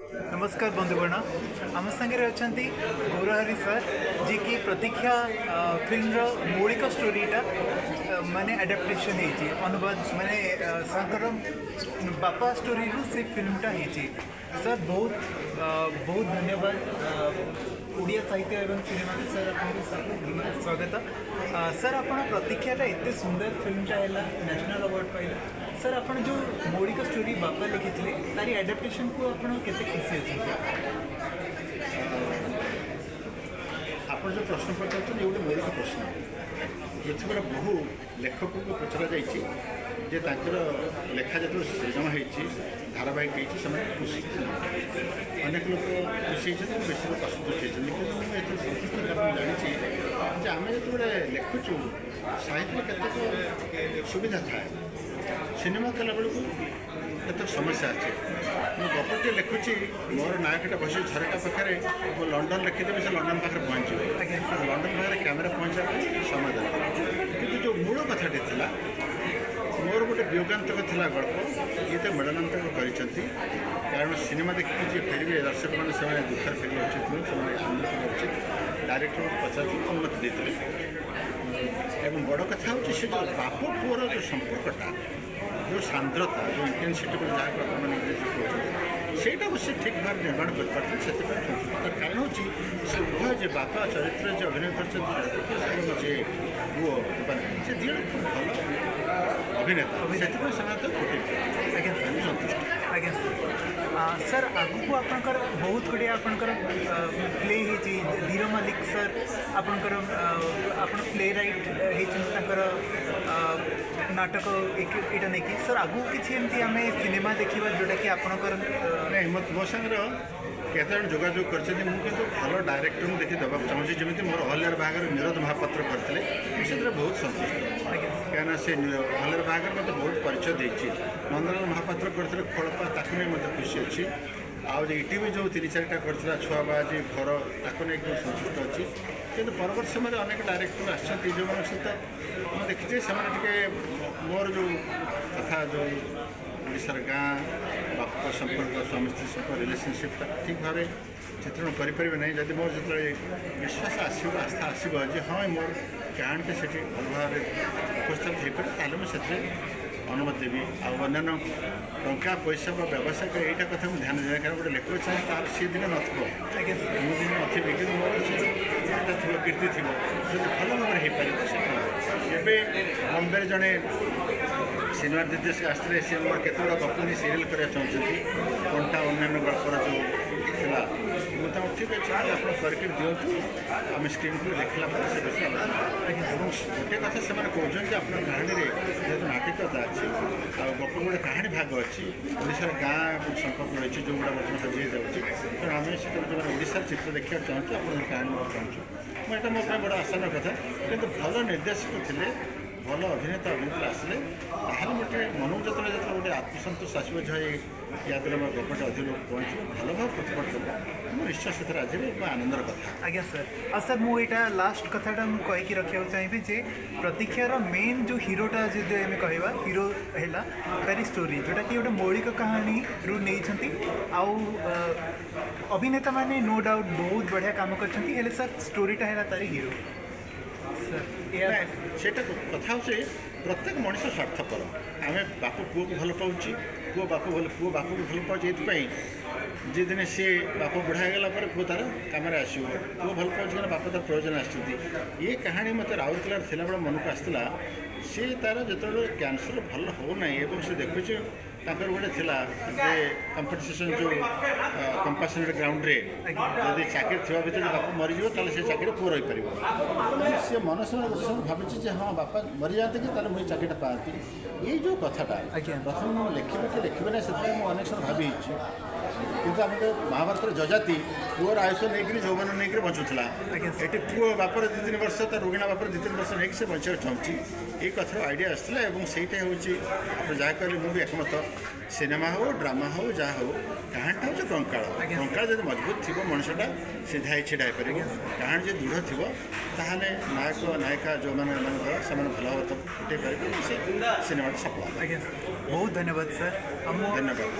नमस्कार बंधुगण आम सागर अच्छा गौरहरी सर जी की प्रतीक्षा फिल्म मौलिक स्टोरीटा माने एडाप्टेशन होती अनुवाद माने सर बापा स्टोरी से फिल्मटा होती सर बहुत धन्यवाद ओडिया साहित्य एवं सिनेमा सर आपको स्वागत सर आप प्रतीक्षाटा एत सुंदर फिल्मटा है नेशनल अवार्ड पाइला सर आप जो मौलिक स्टोरी बापा लिखी तारी एडाप्टेशन को आप खुशी अच्छे आप जो प्रश्न पचार गोटे मौलिक प्रश्न पृथ्वी बहु लेखक को पचरा जे लेखा जो सृजन हो धारावाहिक होती खुशी अनेक लोग खुशी होती बेस लोग असंतुष्ट होती कितु सन्तुष्ट कारण जानी आम जो लेखुचु साहित्य केत सुविधा थाए सिनेमा कला बेलू केत समस्या अच्छे मुझे गपटे लिखुची मोर नायकटा बस झरका पाखे मुझे लंडन लिखिदेवी से लंडन पाखे पहुँचे लंडन पाखे कैमेरा पहुँचा समय दरकार कि जो मूल कथाटी था मोर गोटे वियोगांतक था गल्प ये तो मृणान्तक कर कारण सिनेमा देखिए जी फेरवे दर्शक मैंने दुखर फेर उचित से आनंद उचित डायरेक्टर को पचार अनुमति देते एवं बड़ कथा हूँ से जो बाप पुअर जो संपर्कटा जो सांद्रता जो इंटेंसीटी को जहाँ मैंने इंग्रेजी कहते से ठीक भाव निर्माण कर कारण हूँ से उभय जो बापा चरित्र जो अभिनय कर जे पुओ से दिए खूब भल अभिनेता से फुटे सन्तुष्ट आज्ञा सर आगु आपणकर बहुत गुड़े आपणकर प्ले होती धीर मालिक सर आपणकर आपण प्ले राइट होकर नाटक यहाँ नहीं कि सर आगु किसी एमती आम सिनेमा देखा जोटा कि आपणकर नहीं मो सागर केते जोगाजोग कर भल डायरेक्टर मुझे देखी देवा चाहूँगी जमी मोर अहल्यार बाहागर निरोध महापात्र करते से बहुत सन्तुष्ट कहीं से अहल्यार बाहागर मत बहुत परिचय देती नंदलाल महापात्र करते खोलपा ताकू नहीं मत खुशी अच्छी आउ इटी भी जो 3-4टा कर छुआ बाजी घर ताकू नहीं सन्तुष्ट अच्छी कि परवर्त समय अनेक डायरेक्टर आसती जो सहित मैं देखीचे से मोर जो कथा जो ओडिशार गाँ बाप संपर्क स्वामी स्त्री संपर्क रिलेशनशिप ठीक भाव चित्रण करें ना जब मोर जो विश्वास आसो आस्था आसो जे हाँ मोर कहानी से भल भाव उपस्थापित हो पाए ताल मुझे अनुमति देवी आन्य टंका पैसा व्यवसाय यहीटा कथा मुझे ध्यान देना कारण गोटे लेखक चाहे तार सी दिन नथो दिन नथी कि मोर थी कीर्ति थी जो भल भाव हो पारे बम्बे जड़े सिनेमा निर्देशक आसते सी मोर केत गुड़ा गप सीरियल कराया चाहते कंटा अन्य गल्पर जो था मुझे ठीक अच्छे आप करके दिंतु आम स्क्रीन को देखला से बेस गोटे कथा से कहते कि आप कहानी जेहतु नाटिकता अच्छी आ गप गोटे कहानी भाग अच्छी ओडार गाँ संपर्क रही जो गुड़ा बर्तमान बुझे जाऊँगी तेणु आम से जो ओडार चित्र देखा चाहूँ आप कहानी चाहूँ मुझे मोटा बड़ा आसान कथा कि भल निर्देशक थे भल अभिनेता अभिनेत्री आसले ताहले गोटे मन जो गोटे आत्मसंतोष आसो या द्वारा मोर गपटा अधिक लोग पहुँचे भल भाव प्रतिपट कर निश्चय से आज आनंदर कथा आज्ञा सर आ सर मुझे लास्ट कथाटा मुझे रखा चाहिए जे प्रतीक्षार मेन जो हीरोटा जो आम कह हीरो है तारी स्टोरी जोटा कि गोटे मौलिक कहानी रू नहीं आउ अभिनेता माने नो डाउट बहुत बढ़िया काम कर सर स्टोरीटा है तारी हीरो से कथा हो प्रत्येक मनुष्य स्वार्थपर आम बाप पुओ को भल पाऊँ पुओ बाप को भल पाऊँ ये जी दिन सी बाप बुढ़ा गला पुओ तार कम आसो पुओ भल पाऊँ बाप तार प्रयोजन आसुच्च ये कहानी मत राउरकेला थी बड़े मन को आसला सी तार जो कैंसर भल होना से देखुचे गोटे थी कंपटीशन जो कंपासनेट ग्राउंड रे जदि चाकरी थी भर बापा मरीज ताल से चाकरी पुओ रही पार सी मन सब भावी हाँ बापा मरी जाते कि मुझे चाकरीटा पाती ये जो कथाटा प्रथम लिखे कि लिखे ना से अनेक समय भावी किंतु आम महाभारत जजाति पुअर आयुष नहीं जौवन नहीं बचुला ये पुओ बापर 2-3 वर्ष तो रोगिणा बापर 2-3 वर्ष नहीं से बचा चाहूँगी ये कथार आइडिया आसला से हूँ जहाँ कहली मुझे एकमत सिनेमा हो ड्रामा हो जहाँ हो कहानीटा हूँ कंकाल जब मजबूत थी मनुष्यटा सीधा ही छिड़ा पारे कहानी जो दृढ़ थी ताहले नायक नायिका जो मैंने भल भाव फुटे पारे से सिनेमाटा सफल। बहुत धन्यवाद सर। धन्यवाद।